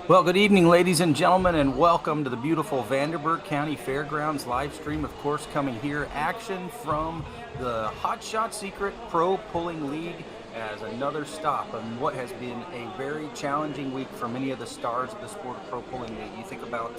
Well, good evening, ladies and gentlemen, and welcome to the beautiful Vanderburgh County Fairgrounds live stream. Of course, coming here, action from the Hot Shot Secret Pro Pulling League as another stop on what has been a very challenging week for many of the stars of the sport of Pro Pulling League. You think about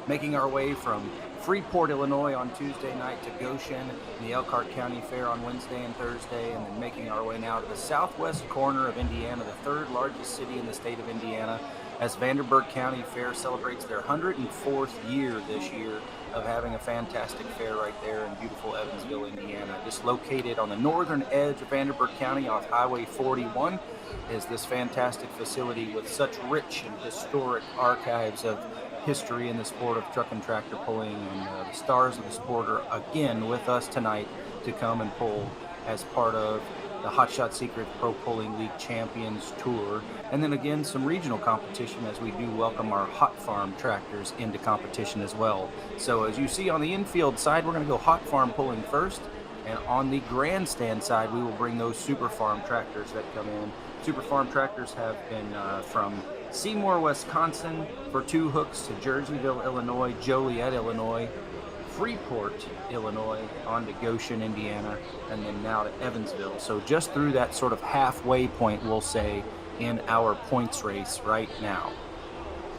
making our way from Freeport, Illinois on Tuesday night to Goshen, the Elkhart County Fair on Wednesday and Thursday, and then making our way now to the southwest corner of Indiana, the third largest city in the state of Indiana, as Vanderburgh County Fair celebrates their 104th year this year of having a fantastic fair right there in beautiful Evansville, Indiana. Just located on the northern edge of Vanderburgh County off Highway 41 is this fantastic facility with such rich and historic archives of history in the sport of truck and tractor pulling, and the stars of the sport are again with us tonight to come and pull as part of the Hot Shot Secret Pro Pulling League Champions Tour, and then again some regional competition as we do welcome our Hot Farm tractors into competition as well. So as you see on the infield side, we're going to go Hot Farm pulling first, and on the grandstand side we will bring those Super Farm tractors that come in. Super Farm tractors have been from Seymour, Wisconsin for 2 hooks to Jerseyville, Illinois, Joliet, Illinois, Freeport, Illinois, on to Goshen, Indiana, and then now to Evansville. So just through that sort of halfway point, we'll say, in our points race right now.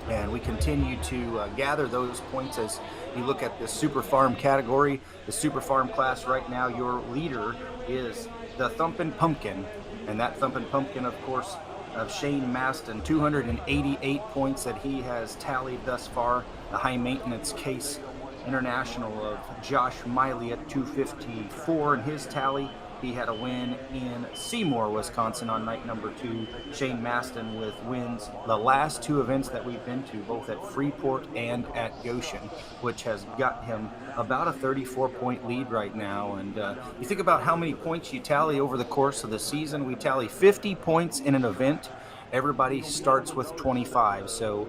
And we continue to gather those points as you look at the Super Farm category. The Super Farm class right now, your leader is the Thumpin' Pumpkin. And that Thumpin' Pumpkin, of course, of Shane Maston, 288 points that he has tallied thus far. The high maintenance case international of Josh Miley at 254 in his tally. He had a win in Seymour, Wisconsin on night number 2. Shane Maston with wins the last 2 events that we've been to, both at Freeport and at Goshen, which has got him about a 34-point lead right now. And you think about how many points you tally over the course of the season. We tally 50 points in an event. Everybody starts with 25. So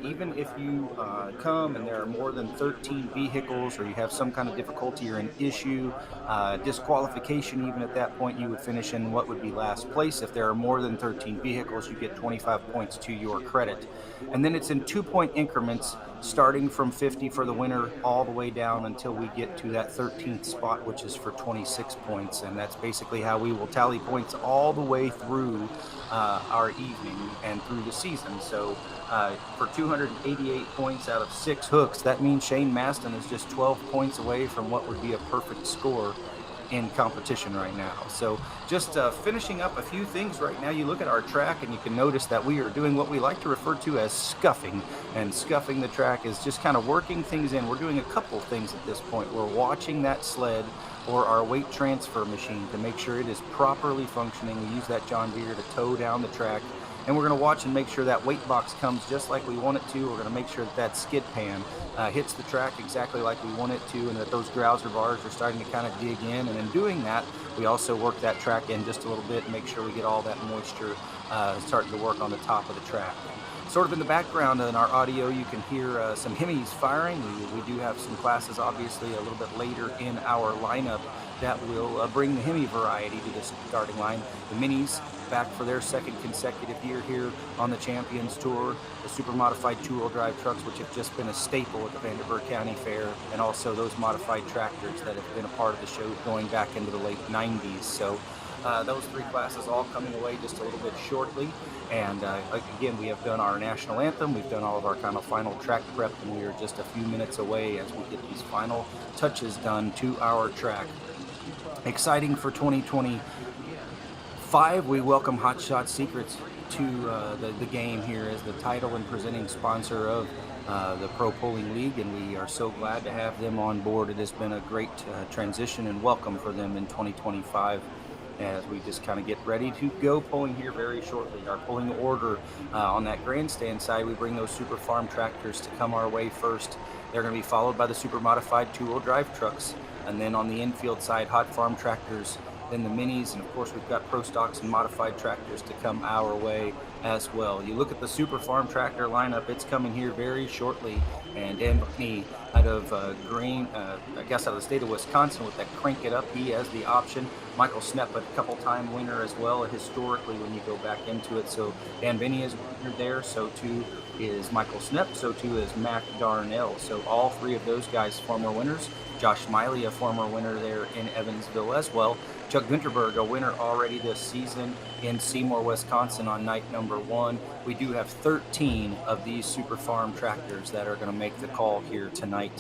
even if you come and there are more than 13 vehicles, or you have some kind of difficulty or an issue, disqualification, even at that point, you would finish in what would be last place. If there are more than 13 vehicles, you get 25 points to your credit. And then it's in 2-point increments, starting from 50 for the winner all the way down until we get to that 13th spot, which is for 26 points. And that's basically how we will tally points all the way through our evening and through the season. So for 288 points out of 6 hooks, that means Shane Maston is just 12 points away from what would be a perfect score in competition right now. So just finishing up a few things right now, you look at our track and you can notice that we are doing what we like to refer to as scuffing. And scuffing the track is just kind of working things in. We're doing a couple things at this point. We're watching that sled or our weight transfer machine to make sure it is properly functioning. We use that John Deere to tow down the track, and we're going to watch and make sure that weight box comes just like we want it to. We're going to make sure that that skid pan hits the track exactly like we want it to, and that those grouser bars are starting to kind of dig in. And in doing that, we also work that track in just a little bit and make sure we get all that moisture starting to work on the top of the track. Sort of in the background in our audio, you can hear some Hemis firing. We do have some classes, obviously, a little bit later in our lineup that will bring the Hemi variety to the starting line. The Minis back for their 2nd consecutive year here on the Champions Tour. The super modified 2-wheel drive trucks, which have just been a staple at the Vanderburgh County Fair, and also those modified tractors that have been a part of the show going back into the late 90s. So those 3 classes all coming away just a little bit shortly. And again, we have done our national anthem. We've done all of our kind of final track prep, and we are just a few minutes away as we get these final touches done to our track. Exciting for 2025. We welcome Hot Shot Secrets to the game here as the title and presenting sponsor of the Pro Pulling League, and we are so glad to have them on board. It has been a great transition and welcome for them in 2025 as we just kind of get ready to go pulling here very shortly. Our pulling order on that grandstand side, we bring those Super Farm tractors to come our way first. They're going to be followed by the super modified 2-wheel drive trucks, and then on the infield side, Hot Farm tractors, then the Minis, and of course we've got Pro Stocks and modified tractors to come our way as well. You look at the Super Farm tractor lineup, it's coming here very shortly. And Dan Buckney out of I guess out of the state of Wisconsin with that Crank It Up, he has the option. Michael Snepp, a couple-time winner as well, historically when you go back into it. So Dan Binney is there, so too is Michael Snepp, so too is Mac Darnell. So all three of those guys former winners. Josh Smiley, a former winner there in Evansville as well. Chuck Vanderburgh, a winner already this season in Seymour, Wisconsin on night number 1. We do have 13 of these Super Farm tractors that are going to make the call here tonight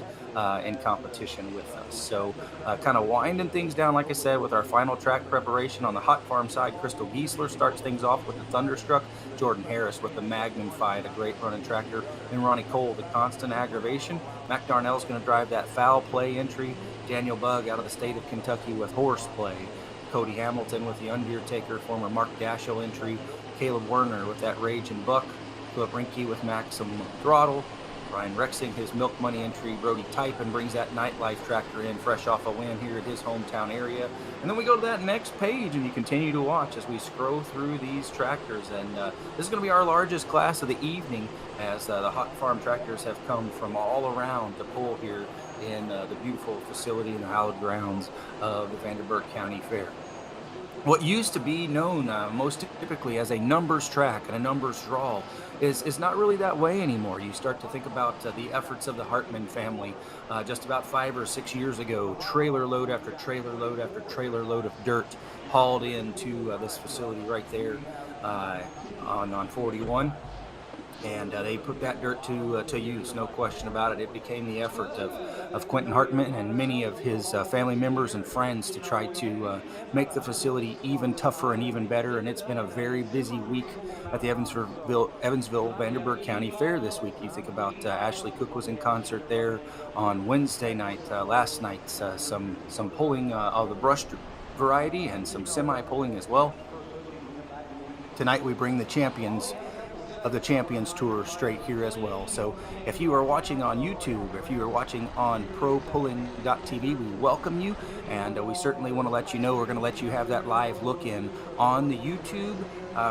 in competition with us. So kind of winding things down, like I said, with our final track preparation on the Hot Farm side. Crystal Giesler starts things off with the Thunderstruck. Jordan Harris with the Magnum Fight, a great running tractor. And Ronnie Cole, the Constant Aggravation. Mac Darnell's going to drive that Foul Play entry. Daniel Bugg out of the state of Kentucky with Horseplay. Cody Hamilton with the Undertaker, former Mark Dashiell entry. Caleb Werner with that Rage and Buck. Philip Rinke with Maximum Throttle. Ryan Rexing, his Milk Money entry. Brody Typin brings that Nightlife tractor in fresh off a win here at his hometown area. And then we go to that next page and you continue to watch as we scroll through these tractors. And this is going to be our largest class of the evening as the Hot Farm tractors have come from all around to pull here in the beautiful facility in the hallowed grounds of the Vanderburgh County Fair. What used to be known most typically as a numbers track and a numbers draw is not really that way anymore. You start to think about the efforts of the Hartman family just about 5 or 6 years ago. Trailer load after trailer load after trailer load of dirt hauled into this facility right there on 41. And they put that dirt to use, no question about it. It became the effort of Quentin Hartman and many of his family members and friends to try to make the facility even tougher and even better. And it's been a very busy week at the Evansville Vanderburgh County Fair this week. You think about Ashley Cook was in concert there on Wednesday night, last night, some pulling of the brush variety and some semi-pulling as well. Tonight we bring the champions of the Champions Tour straight here as well. So if you are watching on YouTube, if you are watching on propulling.tv, we welcome you, and we certainly want to let you know we're going to let you have that live look in on the YouTube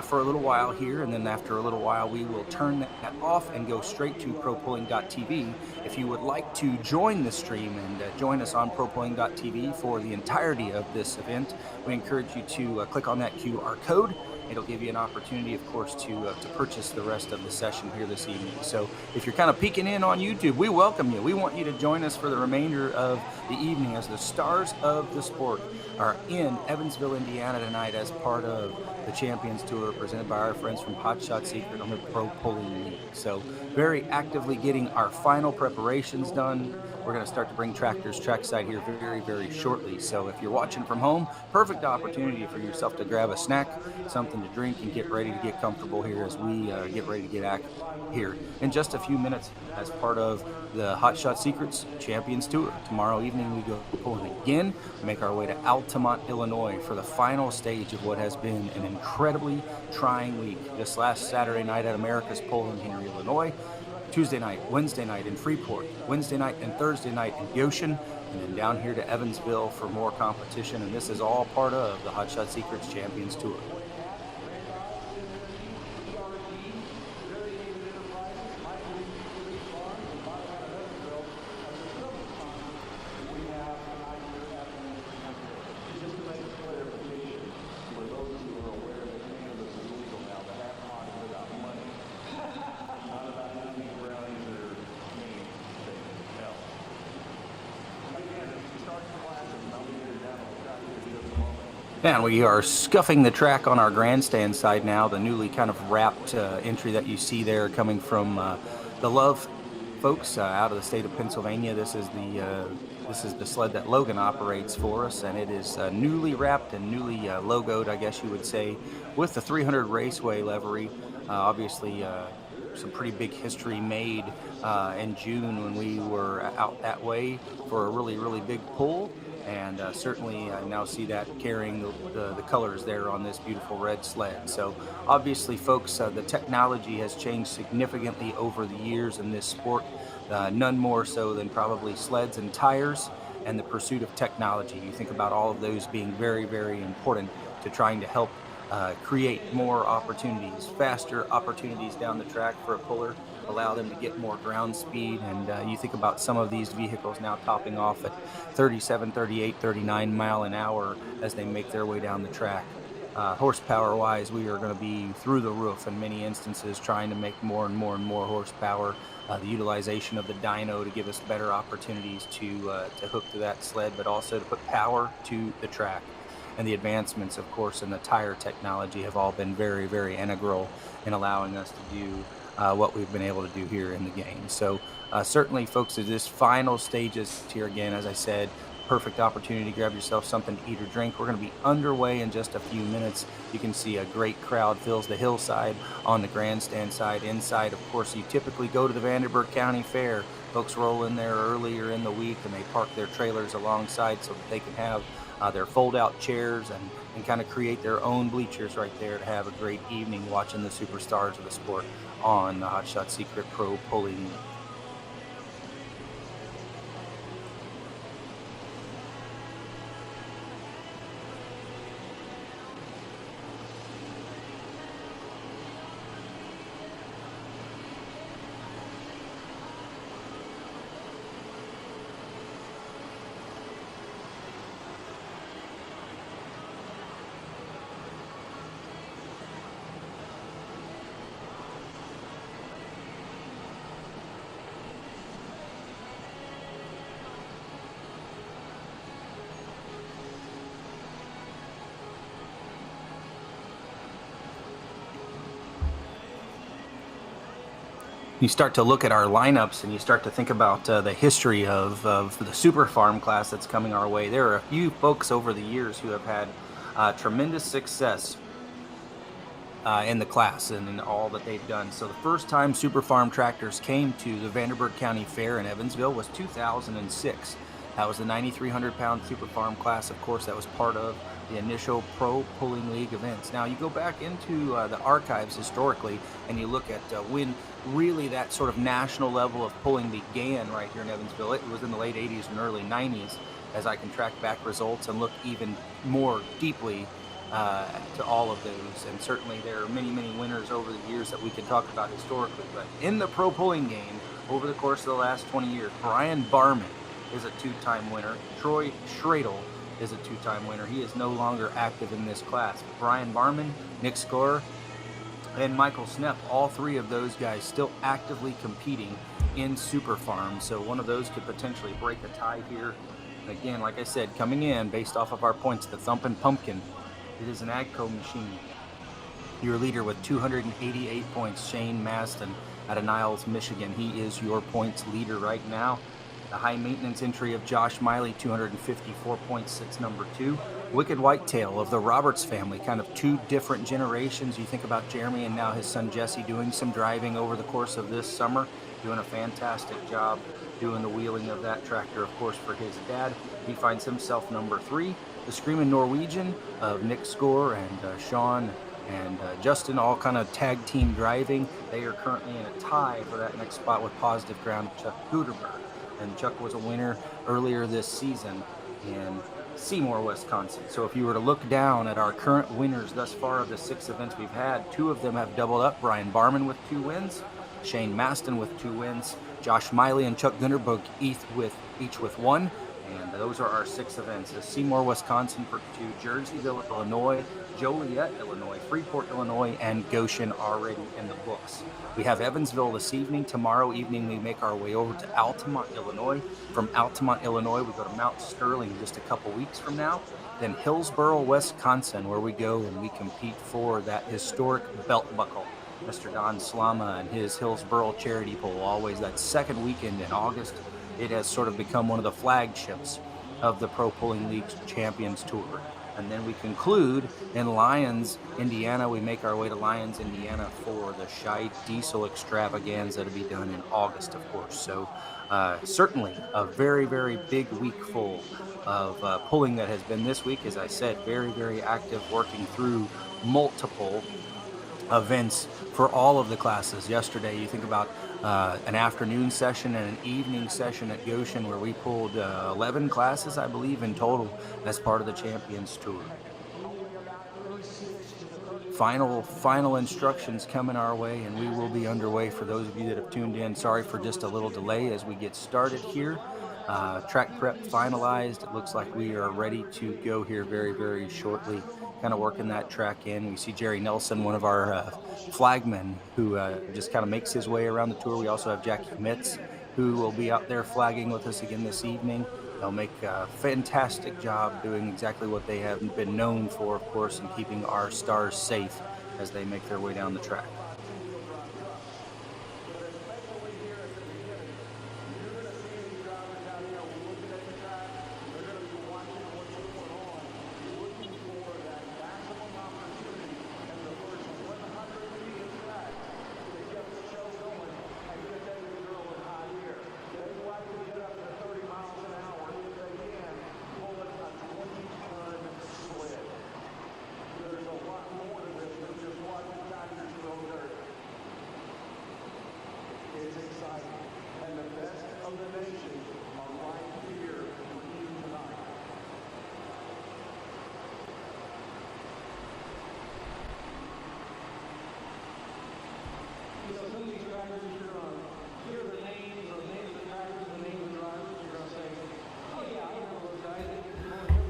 for a little while here, and then after a little while we will turn that off and go straight to propulling.tv. If you would like to join the stream and join us on propulling.tv for the entirety of this event, we encourage you to click on that QR code. It'll give you an opportunity, of course, to purchase the rest of the session here this evening. So if you're kind of peeking in on YouTube, we welcome you. We want you to join us for the remainder of the evening as the stars of the sport are in Evansville, Indiana tonight as part of the Champions Tour presented by our friends from Hot Shot Secret on the Pro Pulling League. So very actively getting our final preparations done. We're going to start to bring tractors trackside here very, very shortly. So if you're watching from home, perfect opportunity for yourself to grab a snack, something to drink, and get ready to get comfortable here as we get ready to get active here in just a few minutes as part of the Hot Shot Secrets Champions Tour. Tomorrow evening we go pulling again, make our way to Altamont, Illinois for the final stage of what has been an incredibly trying week. Just last Saturday night at America's Pull in Henry, Illinois. Tuesday night, Wednesday night in Freeport, Wednesday night and Thursday night in Goshen, and then down here to Evansville for more competition. And this is all part of the Hot Shot Secrets Champions Tour. And we are scuffing the track on our grandstand side now, the newly kind of wrapped entry that you see there coming from the Love folks out of the state of Pennsylvania. This is the sled that Logan operates for us, and it is newly wrapped and newly logoed, I guess you would say, with the 300 Raceway livery. Obviously, some pretty big history made in June when we were out that way for a really, really big pull. And certainly I now see that carrying the colors there on this beautiful red sled. So obviously, folks, the technology has changed significantly over the years in this sport, none more so than probably sleds and tires and the pursuit of technology. You think about all of those being very, very important to trying to help create more opportunities, faster opportunities down the track for a puller, allow them to get more ground speed. And you think about some of these vehicles now topping off at 37, 38, 39 mile an hour as they make their way down the track. Horsepower wise, we are going to be through the roof in many instances, trying to make more and more and more horsepower. The utilization of the dyno to give us better opportunities to hook to that sled, but also to put power to the track. And the advancements, of course, in the tire technology have all been very, very integral in allowing us to do what we've been able to do here in the game. So certainly, folks, as this final stages here again, as I said, perfect opportunity to grab yourself something to eat or drink. We're going to be underway in just a few minutes. You can see a great crowd fills the hillside on the grandstand side. Inside, of course, you typically go to the Vanderburgh County Fair. Folks roll in there earlier in the week and they park their trailers alongside so that they can have their fold-out chairs and kind of create their own bleachers right there to have a great evening watching the superstars of the sport on the Hot Shot Secret Pro Pulling. You start to look at our lineups and you start to think about the history of the Super Farm class that's coming our way. There are a few folks over the years who have had tremendous success in the class and in all that they've done. So the first time Super Farm tractors came to the Vanderburgh County Fair in Evansville was 2006. That was the 9,300 pound Super Farm class. Of course, that was part of the initial Pro Pulling League events. Now you go back into the archives historically and you look at when really that sort of national level of pulling began right here in Evansville. It was in the late 80s and early 90s, as I can track back results and look even more deeply to all of those. And certainly there are many, many winners over the years that we can talk about historically. But in the pro pulling game, over the course of the last 20 years, Brian Barman is a two-time winner. Troy Schradel is a two-time winner. He is no longer active in this class. Brian Barman, Nick Scorer, and Michael Snepp, all three of those guys still actively competing in Super Farm. So one of those could potentially break a tie here. And again, like I said, coming in based off of our points, the Thumpin' Pumpkin. It is an AGCO machine. Your leader with 288 points, Shane Maston out of Niles, Michigan. He is your points leader right now. The high maintenance entry of Josh Miley, 254 points, sits number 2. Wicked Whitetail of the Roberts family, kind of two different generations. You think about Jeremy and now his son Jesse doing some driving over the course of this summer, doing a fantastic job doing the wheeling of that tractor, of course, for his dad. He finds himself number 3. The Screaming Norwegian of Nick Score and Sean and Justin, all kind of tag team driving. They are currently in a tie for that next spot with Positive Ground, Chuck Guterberg. And Chuck was a winner earlier this season in Seymour, Wisconsin. So if you were to look down at our current winners thus far of the 6 events we've had, 2 of them have doubled up. Brian Barman with 2 wins, Shane Maston with 2 wins, Josh Miley and Chuck Gunderberg each with 1. And those are our 6 events. Seymour, Wisconsin for 2, Jerseyville, Illinois, Joliet, Illinois, Freeport, Illinois, and Goshen already in the books. We have Evansville this evening. Tomorrow evening, we make our way over to Altamont, Illinois. From Altamont, Illinois, we go to Mount Sterling just a couple weeks from now. Then Hillsboro, Wisconsin, where we go and we compete for that historic belt buckle. Mr. Don Slama and his Hillsboro charity pull, always that second weekend in August. It has sort of become one of the flagships of the Pro Pulling League Champions Tour. And then we conclude in Lyons, Indiana. We make our way to Lyons, Indiana for the Shy Diesel Extravaganza to be done in August, of course. So certainly a very, very big week full of pulling that has been this week. As I said, very, very active, working through multiple events for all of the classes. Yesterday, you think about an afternoon session and an evening session at Goshen where we pulled 11 classes, I believe, in total as part of the Champions Tour. final instructions coming our way, and we will be underway. For those of you that have tuned in, sorry for just a little delay as we get started here. Track prep finalized. It looks like we are ready to go here very, very shortly, kind of working that track in. We see Jerry Nelson, one of our flagmen, who just kind of makes his way around the tour. We also have Jackie Mitz, who will be out there flagging with us again this evening. They'll make a fantastic job doing exactly what they have been known for, of course, in keeping our stars safe as they make their way down the track.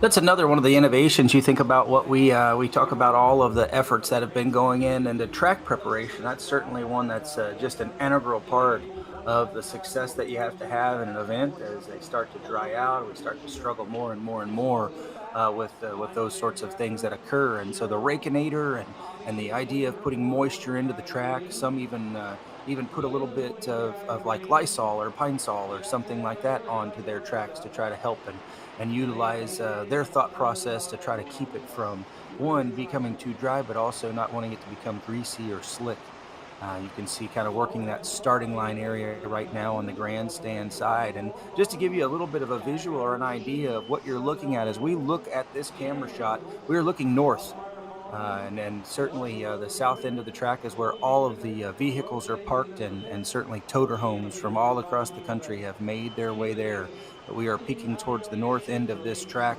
That's another one of the innovations. You think about what we talk about, all of the efforts that have been going into track preparation. That's certainly one that's just an integral part of the success that you have to have in an event as they start to dry out. We start to struggle more and more and more with those sorts of things that occur. And so the Rakinator and the idea of putting moisture into the track, some even put a little bit of like Lysol or Pine Sol or something like that onto their tracks to try to help and utilize their thought process to try to keep it from, one, becoming too dry, but also not wanting it to become greasy or slick. You can see kind of working that starting line area right now on the grandstand side. And just to give you a little bit of a visual or an idea of what you're looking at, as we look at this camera shot, we're looking north. And certainly the south end of the track is where all of the vehicles are parked, and certainly toter homes from all across the country have made their way there. But we are peeking towards the north end of this track.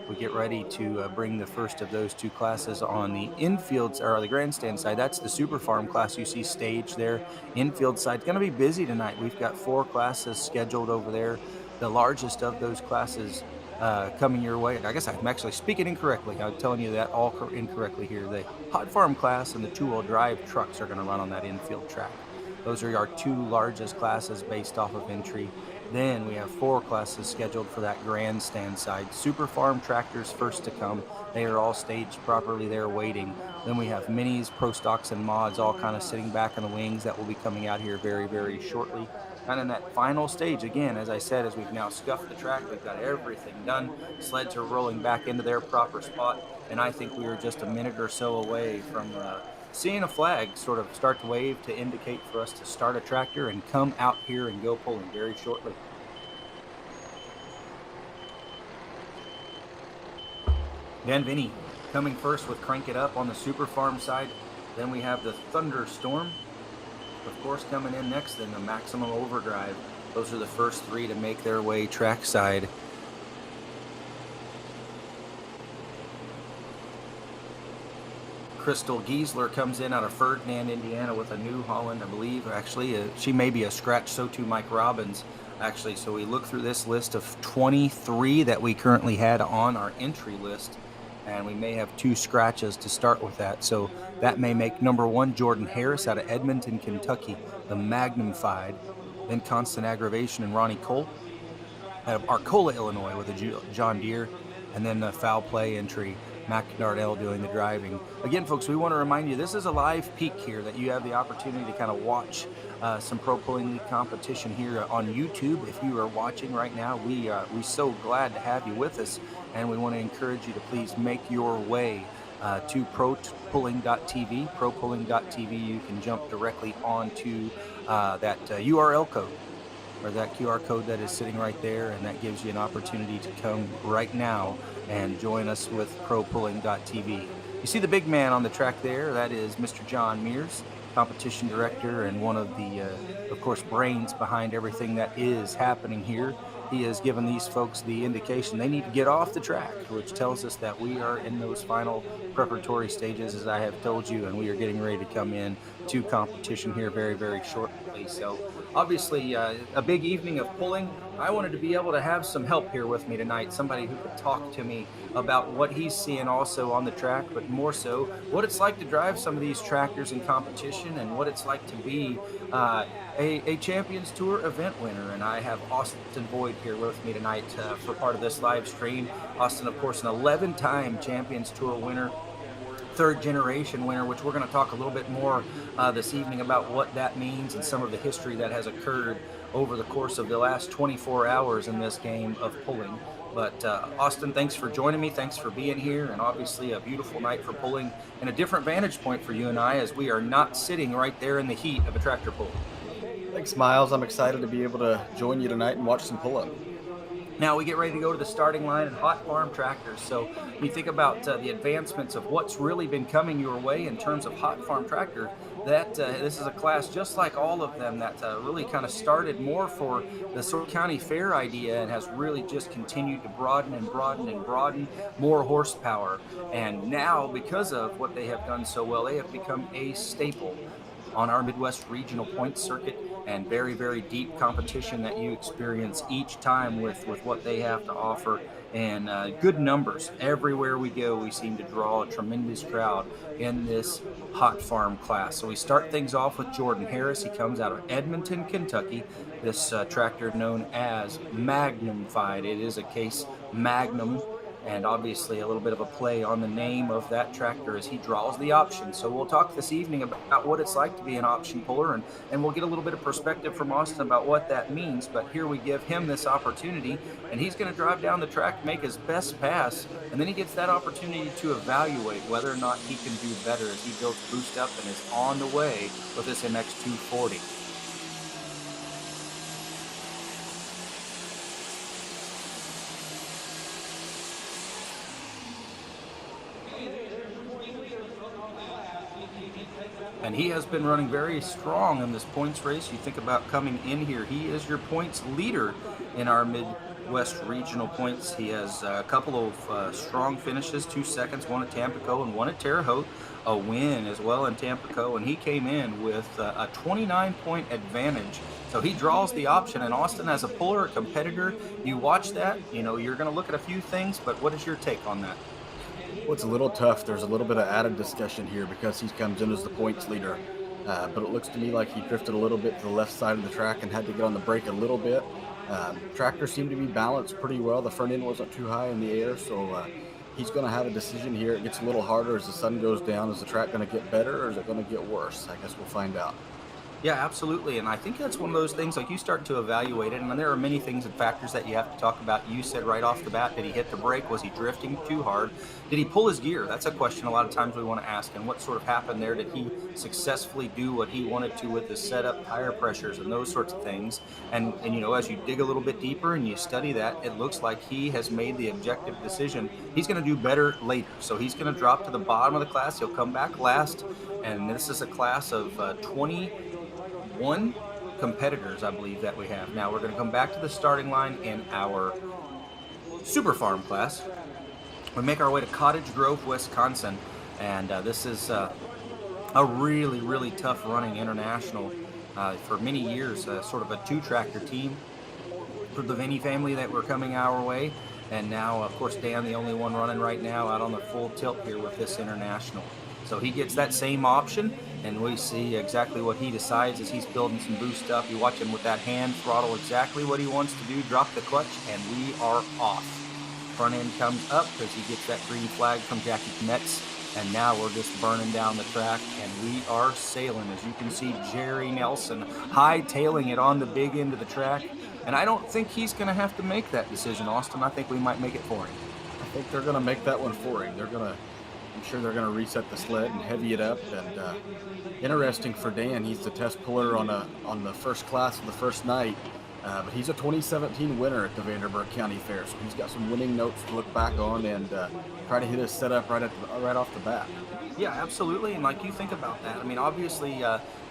We get ready to bring the first of those two classes on the infield or the grandstand side. That's the Super Farm class you see staged there. Infield side going to be busy tonight. We've got 4 classes scheduled over there. The largest of those classes coming your way. I guess I'm actually speaking incorrectly. I'm telling you that all incorrectly here. The Hot Farm class and the 2-wheel drive trucks are going to run on that infield track. Those are our 2 largest classes based off of entry. Then we have 4 classes scheduled for that grandstand side. Super Farm tractors first to come. They are all staged properly. They're waiting. Then we have minis, pro stocks, and mods all kind of sitting back in the wings that will be coming out here very, very shortly. And in that final stage, again, as I said, as we've now scuffed the track, we've got everything done. Sleds are rolling back into their proper spot. And I think we are just a minute or so away from seeing a flag sort of start to wave to indicate for us to start a tractor and come out here and go pulling very shortly. Dan Vinny coming first with Crank It Up on the Super Farm side. Then we have the Thunderstorm, of course, coming in next. Then the Maximum Overdrive. Those are the first 3 to make their way trackside. Crystal Giesler comes in out of Ferdinand, Indiana with a New Holland, I believe. Actually, she may be a scratch, so too Mike Robbins, actually. So we look through this list of 23 that we currently had on our entry list, and we may have 2 scratches to start with that. So that may make number 1 Jordan Harris out of Edmonton, Kentucky, the Magnified. Then Constant Aggravation and Ronnie Cole out of Arcola, Illinois with a John Deere. And then the Foul Play entry, Mac Darnell doing the driving. Again, folks, we want to remind you, this is a live peek here that you have the opportunity to kind of watch some Pro Pulling League competition here on YouTube. If you are watching right now, we're so glad to have you with us, and we want to encourage you to please make your way to propulling.tv. Propulling.tv, you can jump directly onto that URL code, or that QR code that is sitting right there, and that gives you an opportunity to come right now and join us with propulling.tv. You see the big man on the track there, that is Mr. John Mears, competition director and one of the, of course, brains behind everything that is happening here. he has given these folks the indication they need to get off the track, which tells us that we are in those final preparatory stages, as I have told you, and we are getting ready to come in to competition here very, very shortly. So obviously a big evening of pulling. I wanted to be able to have some help here with me tonight, somebody who could talk to me about what he's seeing also on the track, but more so what it's like to drive some of these tractors in competition and what it's like to be a Champions Tour event winner. And I have Austin Boyd here with me tonight for part of this live stream. Austin, of course, an 11-time Champions Tour winner, third generation winner, which we're going to talk a little bit more this evening about what that means and some of the history that has occurred over the course of the last 24 hours in this game of pulling. But Austin, thanks for joining me. Thanks for being here. And obviously a beautiful night for pulling and a different vantage point for you and I, as we are not sitting right there in the heat of a tractor pull. Thanks, Miles. I'm excited to be able to join you tonight and watch some pulling. Now we get ready to go to the starting line in hot farm tractors. So when you think about the advancements of what's really been coming your way in terms of hot farm tractor, that this is a class just like all of them that really kind of started more for the sort of county fair idea and has really just continued to broaden and broaden and broaden, more horsepower. And now, because of what they have done so well, they have become a staple on our Midwest regional points circuit, and very, very deep competition that you experience each time with what they have to offer, and good numbers. Everywhere we go, we seem to draw a tremendous crowd in this hot farm class. So we start things off with Jordan Harris. He comes out of Edmonton, Kentucky. This tractor known as Magnum-fied. It is a Case Magnum, and obviously a little bit of a play on the name of that tractor as he draws the option. So we'll talk this evening about what it's like to be an option puller, and we'll get a little bit of perspective from Austin about what that means. But here we give him this opportunity, and he's going to drive down the track, make his best pass, and then he gets that opportunity to evaluate whether or not he can do better as he builds boost up and is on the way with this MX 240. And he has been running very strong in this points race. You think about coming in here, he is your points leader in our Midwest regional points. He has a couple of strong finishes, 2 seconds, one at Tampico and one at Terre Haute, a win as well in Tampico, and he came in with a 29-point advantage. So he draws the option, and Austin, as a puller, a competitor, you watch that, you know, you're going to look at a few things, but what is your take on that? Well, it's a little tough. There's a little bit of added discussion here because he comes in as the points leader. But it looks to me like he drifted a little bit to the left side of the track and had to get on the brake a little bit. Tractor seemed to be balanced pretty well. The front end wasn't too high in the air, so he's going to have a decision here. It gets a little harder as the sun goes down. Is the track going to get better, or is it going to get worse? I guess we'll find out. Yeah, absolutely. And I think that's one of those things, like, you start to evaluate it, and there are many things and factors that you have to talk about. You said right off the bat, did he hit the brake? Was he drifting too hard? Did he pull his gear? That's a question a lot of times we want to ask. And what sort of happened there? Did he successfully do what he wanted to with his setup, tire pressures, and those sorts of things? And you know, as you dig a little bit deeper and you study that, it looks like he has made the objective decision. He's going to do better later. So he's going to drop to the bottom of the class. He'll come back last. And this is a class of 21 competitors, I believe, that we have. Now we're going to come back to the starting line in our Super Farm class. We make our way to Cottage Grove, Wisconsin, and this is a really, really tough running international for many years, sort of a two-tractor team for the Vinny family that were coming our way. And now, of course, Dan, the only one running right now out on the full tilt here with this international. So he gets that same option, and we see exactly what he decides as he's building some boost up. You watch him with that hand throttle exactly what he wants to do, drop the clutch, and we are off. Front end comes up because he gets that green flag from Jackie Kmetz, and now we're just burning down the track, and we are sailing. As you can see, Jerry Nelson high-tailing it on the big end of the track, and I don't think he's going to have to make that decision, Austin. I think we might make it for him. I think they're going to make that one for him. I'm sure they're going to reset the sled and heavy it up. And interesting for Dan, he's the test puller on the first class of the first night. But he's a 2017 winner at the Vanderburgh County Fair, so he's got some winning notes to look back on and try to hit his setup right off the bat. Yeah, absolutely. And like, you think about that, I mean, obviously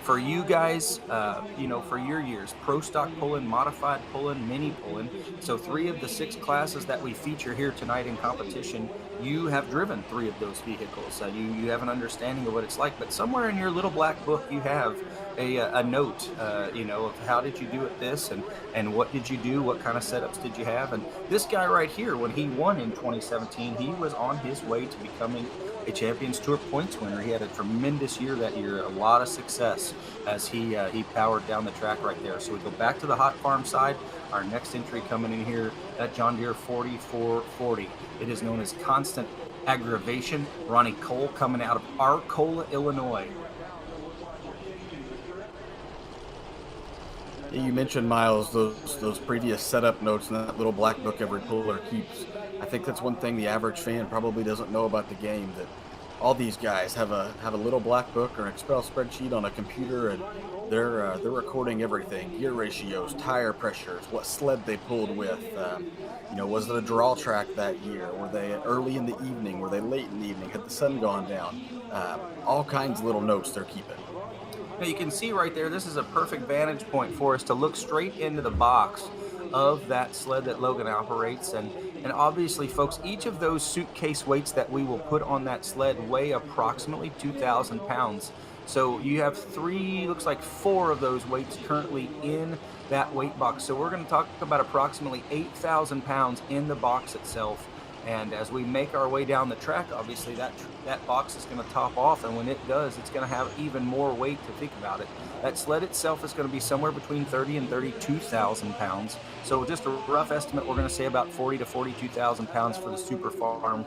for you guys, for your years, pro stock pulling, modified pulling, mini pulling. So 3 of the 6 classes that we feature here tonight in competition, you have driven 3 of those vehicles. You have an understanding of what it's like, but somewhere in your little black book, you have a note, of how did you do at this, and what did you do, what kind of setups did you have. And this guy right here, when he won in 2017, he was on his way to becoming a Champions Tour points winner. He had a tremendous year that year, a lot of success as he powered down the track right there. So we go back to the hot farm side. Our next entry coming in here, that John Deere 4440. It is known as Constant Aggravation. Ronnie Cole coming out of Arcola, Illinois. You mentioned, Miles, those previous setup notes and that little black book every puller keeps. I think that's one thing the average fan probably doesn't know about the game, that all these guys have a little black book or an Excel spreadsheet on a computer, and they're recording everything: gear ratios, tire pressures, what sled they pulled with. Was it a draw track that year? Were they early in the evening? Were they late in the evening? Had the sun gone down? All kinds of little notes they're keeping. Now you can see right there, this is a perfect vantage point for us to look straight into the box of that sled that Logan operates. And obviously, folks, each of those suitcase weights that we will put on that sled weigh approximately 2,000 pounds. So you have 4 of those weights currently in that weight box. So we're going to talk about approximately 8,000 pounds in the box itself. And as we make our way down the track, obviously that box is going to top off, and when it does, it's going to have even more weight to think about it. That sled itself is going to be somewhere between 30 and 32,000 pounds. So just a rough estimate, we're going to say about 40 to 42,000 pounds for the Super Farm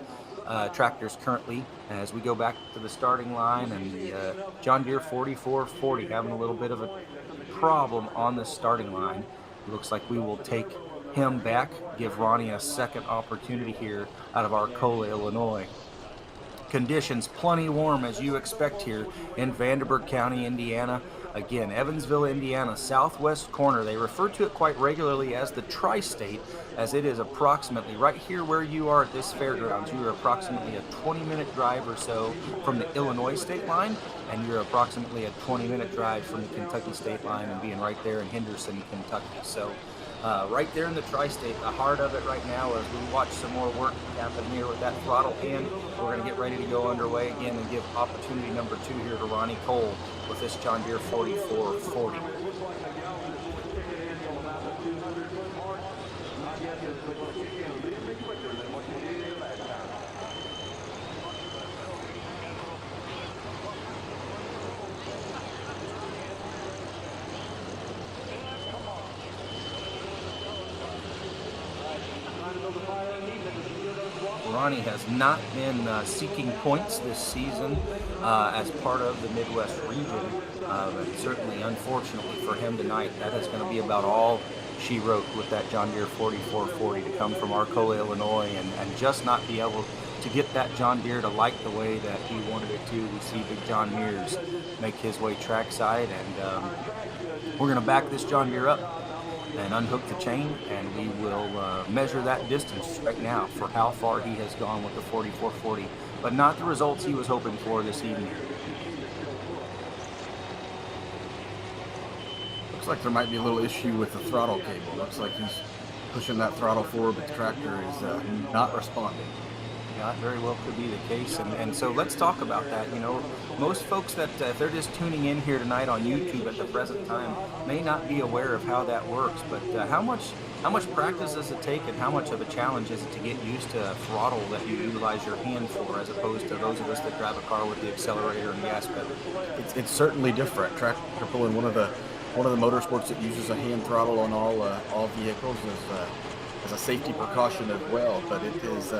tractors currently. As we go back to the starting line, and the John Deere 4440 having a little bit of a problem on the starting line. It looks like we will take him back, give Ronnie a second opportunity here out of Arcola, Illinois. Conditions plenty warm as you expect here in Vanderburgh County, Indiana. Again, Evansville, Indiana, southwest corner. They refer to it quite regularly as the tri-state, as it is approximately right here where you are at this fairgrounds. You are approximately a 20-minute drive or so from the Illinois state line, and you're approximately a 20-minute drive from the Kentucky state line and being right there in Henderson, Kentucky. So right there in the tri-state, the heart of it right now, as we watch some more work happen here with that throttle in. We're going to get ready to go underway again and give opportunity number 2 here to Ronnie Cole with this John Deere 4440. Ronnie has not been seeking points this season as part of the Midwest region, but certainly, unfortunately for him tonight, that is going to be about all she wrote with that John Deere 4440 to come from Arcola, Illinois, and just not be able to get that John Deere to like the way that he wanted it to. We see Big John Mears make his way trackside, and we're going to back this John Deere up and unhook the chain, and we will measure that distance right now for how far he has gone with the 4440, but not the results he was hoping for this evening. Looks like there might be a little issue with the throttle cable. Looks like he's pushing that throttle forward, but the tractor is not responding. That very well could be the case, and so let's talk about that. Most folks that if they're just tuning in here tonight on YouTube at the present time may not be aware of how that works, but how much practice does it take, and how much of a challenge is it to get used to a throttle that you utilize your hand for, as opposed to those of us that drive a car with the accelerator and gas pedal? It's certainly different. Tractor pulling, one of the motorsports that uses a hand throttle on all vehicles, as a safety precaution as well, but it is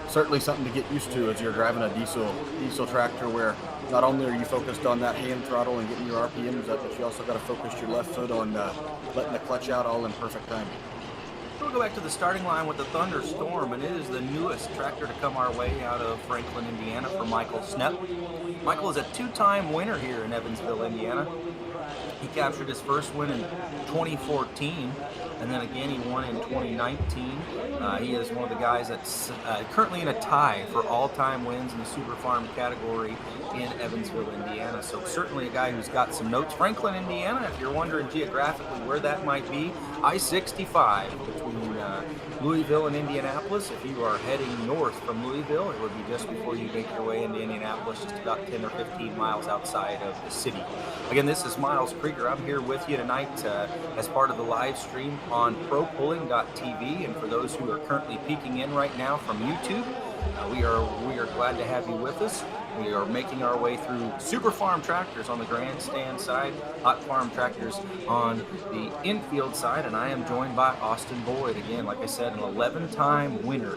certainly something to get used to as you're driving a diesel tractor, where not only are you focused on that hand throttle and getting your RPMs up, but you also got to focus your left foot on letting the clutch out all in perfect timing. We'll go back to the starting line with the Thunderstorm, and it is the newest tractor to come our way out of Franklin, Indiana, for Michael Snepp. Michael is a 2-time winner here in Evansville, Indiana. He captured his first win in 2014, and then again he won in 2019. He is one of the guys that's currently in a tie for all-time wins in the Super Farm category in Evansville, Indiana. So certainly a guy who's got some notes. Franklin, Indiana, if you're wondering geographically where that might be, I-65 between Louisville and Indianapolis. If you are heading north from Louisville, it would be just before you make your way into Indianapolis, just about 10 or 15 miles outside of the city. Again, this is Miles Krieger. I'm here with you tonight as part of the live stream on propulling.tv, and for those who are currently peeking in right now from YouTube, we are glad to have you with us. We are making our way through Super Farm tractors on the grandstand side, Hot Farm tractors on the infield side, and I am joined by Austin Boyd. Again, like I said, an 11-time winner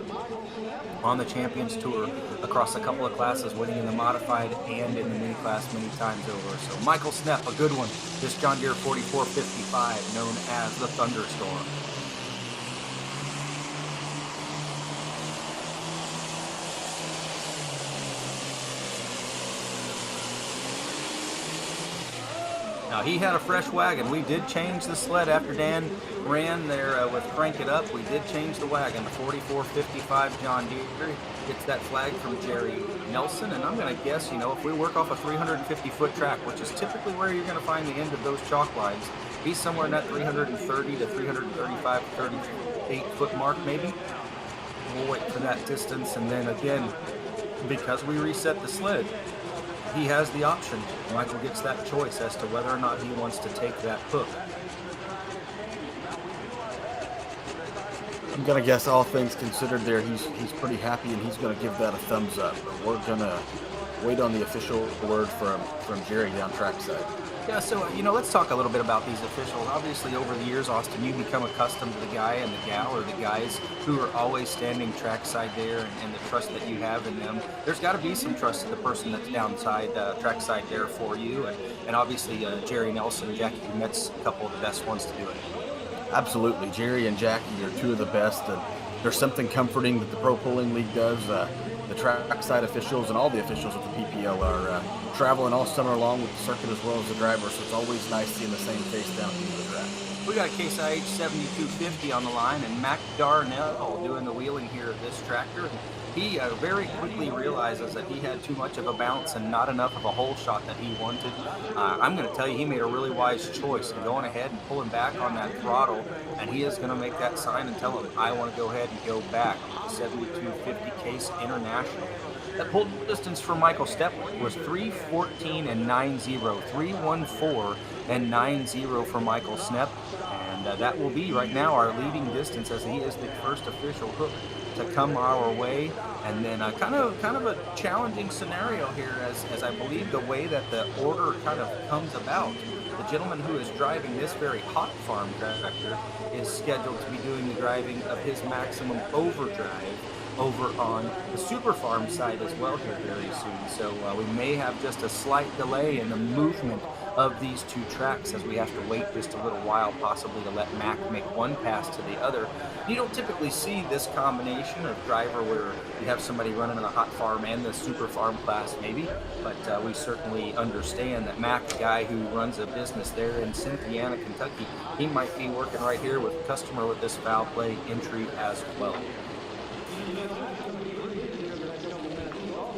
on the Champions Tour across a couple of classes, winning in the modified and in the mini class many times over. So Michael Snepp, a good one. This John Deere 4455, known as the Thunderstorm. Now, he had a fresh wagon. We did change the sled after Dan ran there with Crank It Up. We did change the wagon. The 4455 John Deere gets that flag from Jerry Nelson. And I'm going to guess, if we work off a 350-foot track, which is typically where you're going to find the end of those chalk lines, he's somewhere in that 330 to 335, 38-foot mark maybe. We'll wait for that distance. And then again, because we reset the sled, he has the option. Michael gets that choice as to whether or not he wants to take that hook. I'm gonna guess, all things considered, there he's pretty happy, and he's gonna give that a thumbs up. But we're gonna wait on the official word from Jerry down trackside. Yeah, so, let's talk a little bit about these officials. Obviously, over the years, Austin, you've become accustomed to the guy and the gal, or the guys who are always standing trackside there, and the trust that you have in them. There's got to be some trust in the person that's downside, trackside there for you. And obviously, Jerry Nelson and Jackie Metz, a couple of the best ones to do it. Absolutely. Jerry and Jackie are two of the best, and there's something comforting that the Pro Pulling League does. The trackside officials and all the officials with the PPL are traveling all summer long with the circuit as well as the driver, so it's always nice seeing the same face down at the end of the track. We got a Case IH 7250 on the line, and Mac Darnell doing the wheeling here of this tractor. He very quickly realizes that he had too much of a bounce and not enough of a hole shot that he wanted. I'm going to tell you, he made a really wise choice in going ahead and pulling back on that throttle, and he is going to make that sign and tell him, I want to go ahead and go back with the 7250 Case International. That pull distance for Michael Snepp was 3:14 and 9:0, 3:14 and 9:0 for Michael Snepp, and that will be right now our leading distance, as he is the first official hook to come our way. And then kind of a challenging scenario here, as I believe the way that the order kind of comes about. The gentleman who is driving this very hot farm tractor is scheduled to be doing the driving of his maximum overdrive over on the Super Farm side as well here very soon. So we may have just a slight delay in the movement of these two tracks, as we have to wait just a little while possibly to let Mac make one pass to the other. You don't typically see this combination of driver where you have somebody running in the Hot Farm and the Super Farm class maybe, but we certainly understand that Mac, the guy who runs a business there in Cynthiana, Kentucky, he might be working right here with a customer with this foul play entry as well.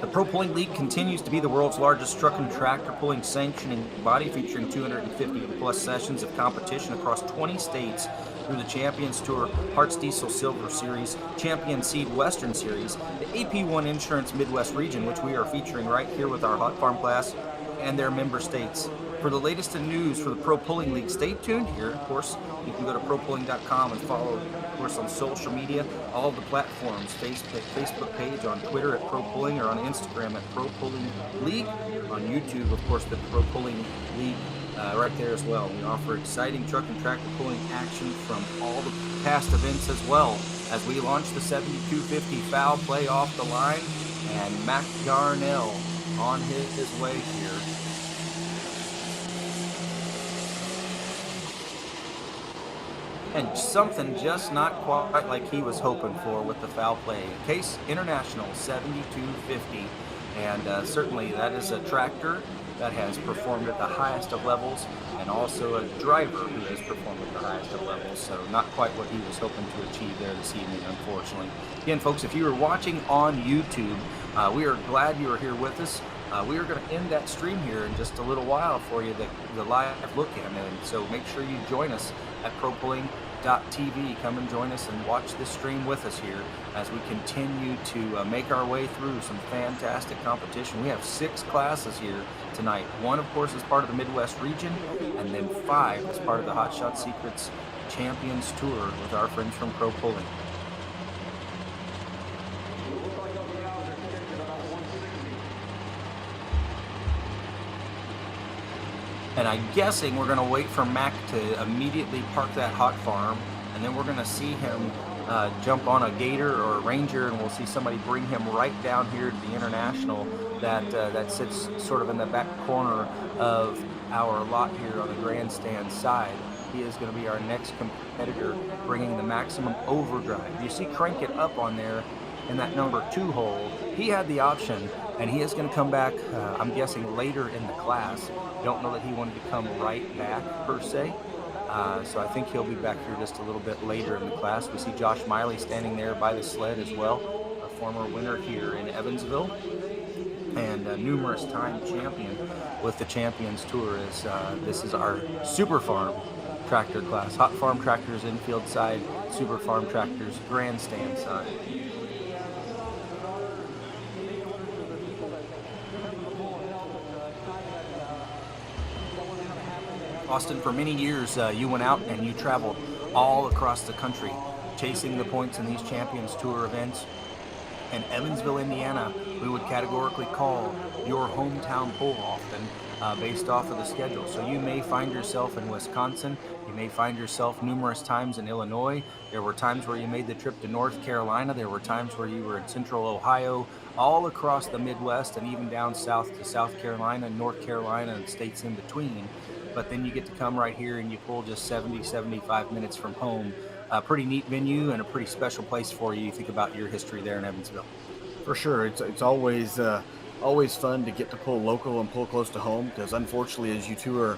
The Pro Pulling League continues to be the world's largest truck and tractor pulling sanctioning body, featuring 250 plus sessions of competition across 20 states through the Champions Tour, Hearts Diesel Silver Series, Champion Seed Western Series, the AP1 Insurance Midwest region, which we are featuring right here with our Hot Farm class, and their member states. For the latest in news for the Pro Pulling League, stay tuned here. Of course, you can go to propulling.com and follow, of course, on social media, all of the platforms, Facebook page, on Twitter at Pro Pulling, or on Instagram at Pro Pulling League, on YouTube, of course, the Pro Pulling League right there as well. We offer exciting truck and tractor pulling action from all the past events, as well as we launch the 7250 foul play off the line, and Mac Darnell on his way here. And something just not quite like he was hoping for with the foul play. Case International 7250. And certainly that is a tractor that has performed at the highest of levels, and also a driver who has performed at the highest of levels. So not quite what he was hoping to achieve there this evening, unfortunately. Again, folks, if you are watching on YouTube, we are glad you are here with us. We are going to end that stream here in just a little while for you, the live look-in, and so make sure you join us at ProPulling.tv. Come and join us and watch this stream with us here as we continue to make our way through some fantastic competition. We have 6 classes here tonight. 1, of course, is part of the Midwest region, and then 5 is part of the Hot Shot Secrets Champions Tour with our friends from Pro Pulling. And I'm guessing we're going to wait for Mac to immediately park that hot farm, and then we're going to see him jump on a Gator or a Ranger, and we'll see somebody bring him right down here to the International that sits sort of in the back corner of our lot here on the grandstand side. He is going to be our next competitor, bringing the maximum overdrive. You see Crank It Up on there in that number 2 hole. He had the option, and he is going to come back, I'm guessing, later in the class. Don't know that he wanted to come right back, per se. So I think he'll be back here just a little bit later in the class. We see Josh Miley standing there by the sled as well, a former winner here in Evansville, and a numerous time champion with the Champions Tour. This is our Super Farm tractor class. Hot Farm tractors infield side, Super Farm tractors grandstand side. Austin, for many years, you went out and you traveled all across the country, chasing the points in these Champions Tour events. And Evansville, Indiana, we would categorically call your hometown pull often, based off of the schedule. So you may find yourself in Wisconsin. You may find yourself numerous times in Illinois. There were times where you made the trip to North Carolina. There were times where you were in Central Ohio, all across the Midwest, and even down south to South Carolina, North Carolina, and states in between. But then you get to come right here and you pull just 75 minutes from home. A pretty neat venue and a pretty special place for you. You think about your history there in Evansville. For sure, it's always fun to get to pull local and pull close to home, because unfortunately, as you tour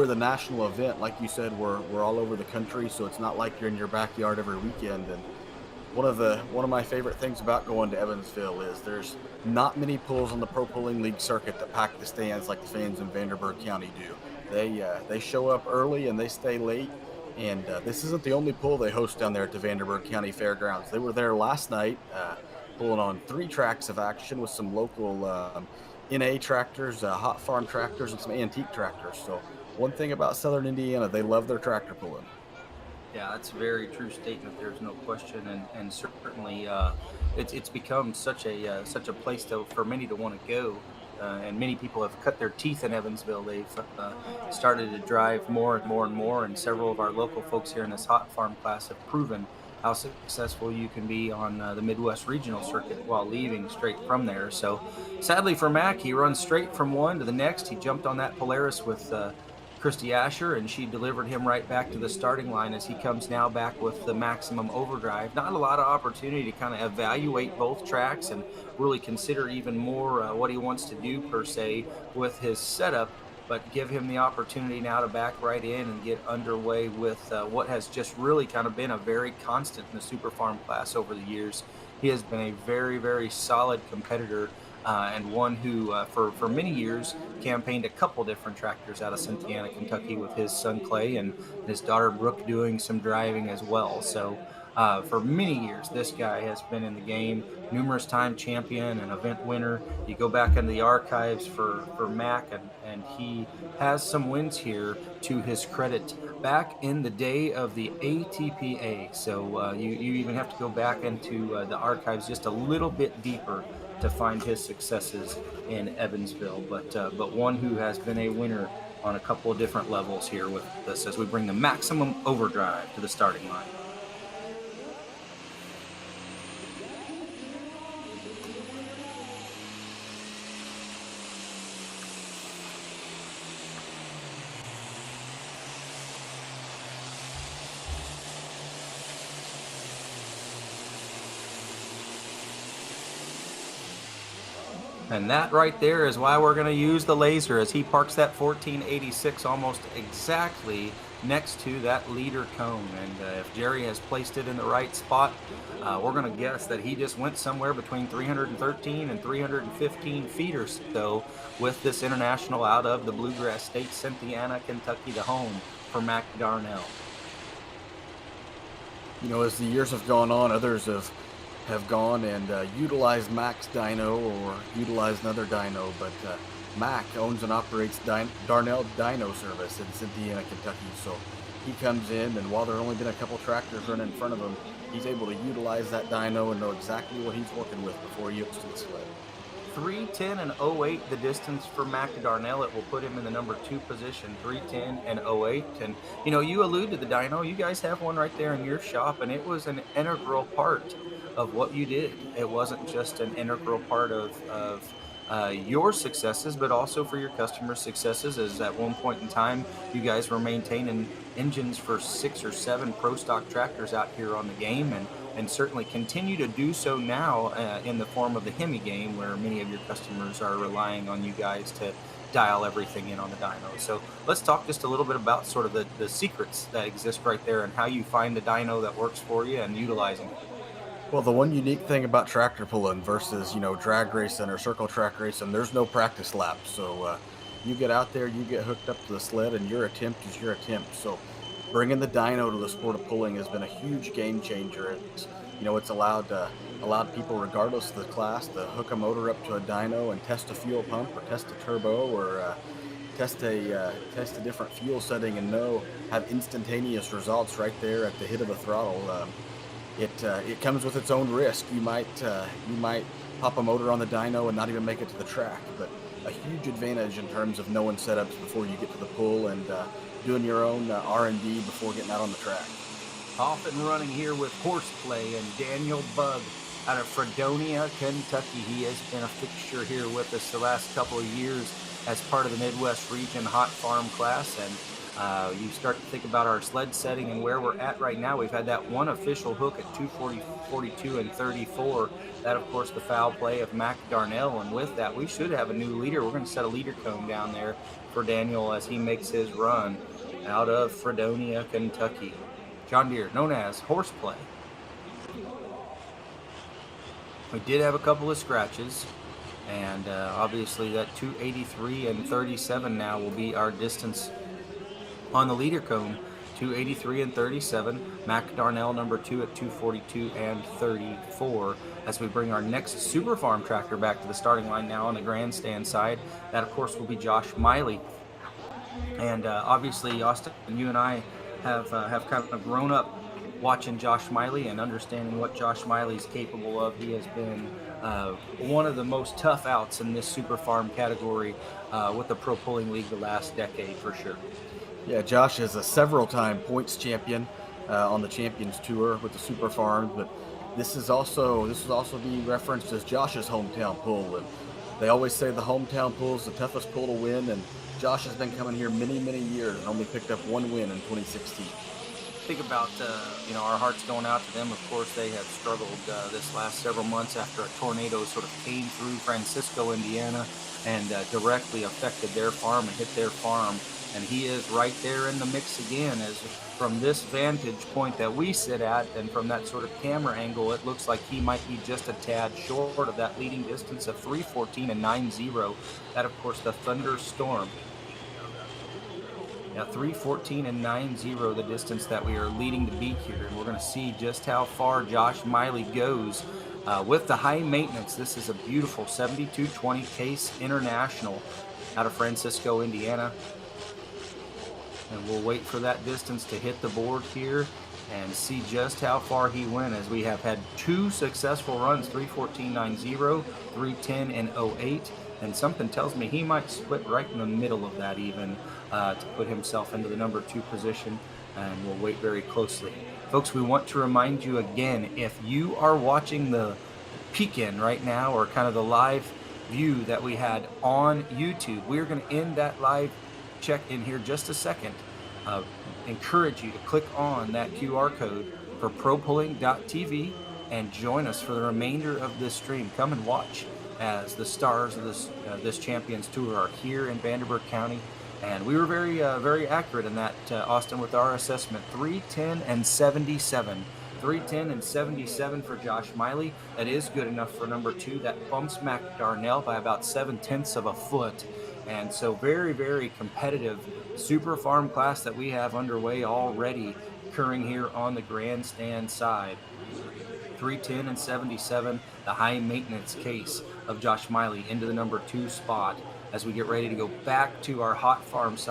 the national event, like you said, we're all over the country, so it's not like you're in your backyard every weekend. And one of my favorite things about going to Evansville is there's not many pulls on the Pro Pulling League circuit that pack the stands like the fans in Vanderburgh County do. They show up early and they stay late, and this isn't the only pull they host down there at the Vanderburgh County Fairgrounds. They were there last night, pulling on 3 tracks of action with some local NA tractors, hot farm tractors, and some antique tractors. So one thing about Southern Indiana, they love their tractor pulling. Yeah, that's a very true statement. There's no question, and certainly it's become such a place for many to want to go. And many people have cut their teeth in Evansville. They've started to drive more and more and more, and several of our local folks here in this hot farm class have proven how successful you can be on the Midwest regional circuit while leaving straight from there. So sadly for Mac, he runs straight from one to the next. He jumped on that Polaris with Christy Asher, and she delivered him right back to the starting line as he comes now back with the maximum overdrive. Not a lot of opportunity to kind of evaluate both tracks and really consider even more what he wants to do per se with his setup, but give him the opportunity now to back right in and get underway with what has just really kind of been a very constant in the Super Farm class over the years. He has been a very, very solid competitor, and one who for many years campaigned a couple different tractors out of Cynthiana, Kentucky, with his son Clay and his daughter Brooke doing some driving as well. So for many years, this guy has been in the game, numerous time champion and event winner. You go back into the archives for Mac, and he has some wins here to his credit back in the day of the ATPA. So you even have to go back into the archives just a little bit deeper to find his successes in Evansville, but one who has been a winner on a couple of different levels here with us as we bring the maximum overdrive to the starting line. And that right there is why we're going to use the laser, as he parks that 1486 almost exactly next to that leader cone. And if Jerry has placed it in the right spot, we're going to guess that he just went somewhere between 313 and 315 feet or so with this international out of the Bluegrass State, Cynthiana, Kentucky, the home for Mac Darnell. You know, as the years have gone on, others have gone and utilized Mac's dyno or utilized another dyno, but Mac owns and operates Darnell Dyno Service in Cynthiana, Kentucky. So he comes in, and while there have only been a couple tractors running in front of him, he's able to utilize that dyno and know exactly what he's working with before he hooks to the sled. 3:10 and 08 the distance for Mac Darnell. It will put him in the number 2 position, 3:10 and 08. And you know, you allude to the dyno. You guys have one right there in your shop, and it was an integral part of what you did. It wasn't just an integral part of your successes, but also for your customers' successes, as at one point in time you guys were maintaining engines for 6 or 7 pro stock tractors out here on the game, and certainly continue to do so now in the form of the Hemi game, where many of your customers are relying on you guys to dial everything in on the dyno. So let's talk just a little bit about sort of the secrets that exist right there, and how you find a dyno that works for you and utilizing it. Well, the one unique thing about tractor pulling versus, you know, drag racing or circle track racing, there's no practice laps. So you get out there, you get hooked up to the sled, and your attempt is your attempt. So bringing the dyno to the sport of pulling has been a huge game changer. It's allowed people, regardless of the class, to hook a motor up to a dyno and test a fuel pump or test a turbo or test a different fuel setting, and have instantaneous results right there at the hit of a throttle. It comes with its own risk. You might pop a motor on the dyno and not even make it to the track, but a huge advantage in terms of knowing setups before you get to the pull, and doing your own R&D before getting out on the track. Off and running here with Horseplay and Daniel Bug out of Fredonia, Kentucky. He has been a fixture here with us the last couple of years as part of the Midwest Region Hot Farm class, and you start to think about our sled setting and where we're at right now. We've had that one official hook at 240, 42, and 34. That, of course, the foul play of Mac Darnell. And with that, we should have a new leader. We're going to set a leader cone down there for Daniel as he makes his run out of Fredonia, Kentucky. John Deere, known as Horseplay. We did have a couple of scratches, and obviously that 283 and 37 now will be our distance on the leader cone. 283 and 37, Mac Darnell number 2 at 242 and 34, as we bring our next Super Farm tractor back to the starting line now on the grandstand side. That, of course, will be Josh Miley. And obviously, Austin, you and I have kind of grown up watching Josh Miley and understanding what Josh Miley's capable of. He has been one of the most tough outs in this Super Farm category with the Pro Pulling League the last decade, for sure. Yeah, Josh is a several-time points champion on the Champions Tour with the Super Farm, but this is also being referenced as Josh's hometown pull. And they always say the hometown pull is the toughest pull to win, and Josh has been coming here many, many years and only picked up one win in 2016. Think about our hearts going out to them. Of course, they have struggled this last several months after a tornado sort of came through Francisco, Indiana, and directly affected their farm and hit their farm. And he is right there in the mix again, as from this vantage point that we sit at, and from that sort of camera angle, it looks like he might be just a tad short of that leading distance of 3:14 and 9:0. That, of course, the Thunderstorm. Now 3:14 and 9:0, the distance that we are leading to beat here. And we're going to see just how far Josh Miley goes with the high maintenance. This is a beautiful 7220 Case International out of Francisco, Indiana. And we'll wait for that distance to hit the board here and see just how far he went, as we have had 2 successful runs, 3:14.90, 3:10 and 08. And something tells me he might split right in the middle of that even to put himself into the number 2 position. And we'll wait very closely. Folks, we want to remind you again, if you are watching the peek-in right now, or kind of the live view that we had on YouTube, we're going to end that live check in here just a second. Encourage you to click on that QR code for propulling.tv and join us for the remainder of this stream. Come and watch as the stars of this Champions Tour are here in Vanderburgh County. And we were very accurate in that, Austin, with our assessment. 310 and 77. 310 and 77 for Josh Miley. That is good enough for number 2. That bumps Mac Darnell by about 7/10 of a foot. And so very competitive super farm class that we have underway already occurring here on the grandstand side. 310 and 77, the high maintenance case of Josh Miley into the number 2 spot as we get ready to go back to our hot farm side.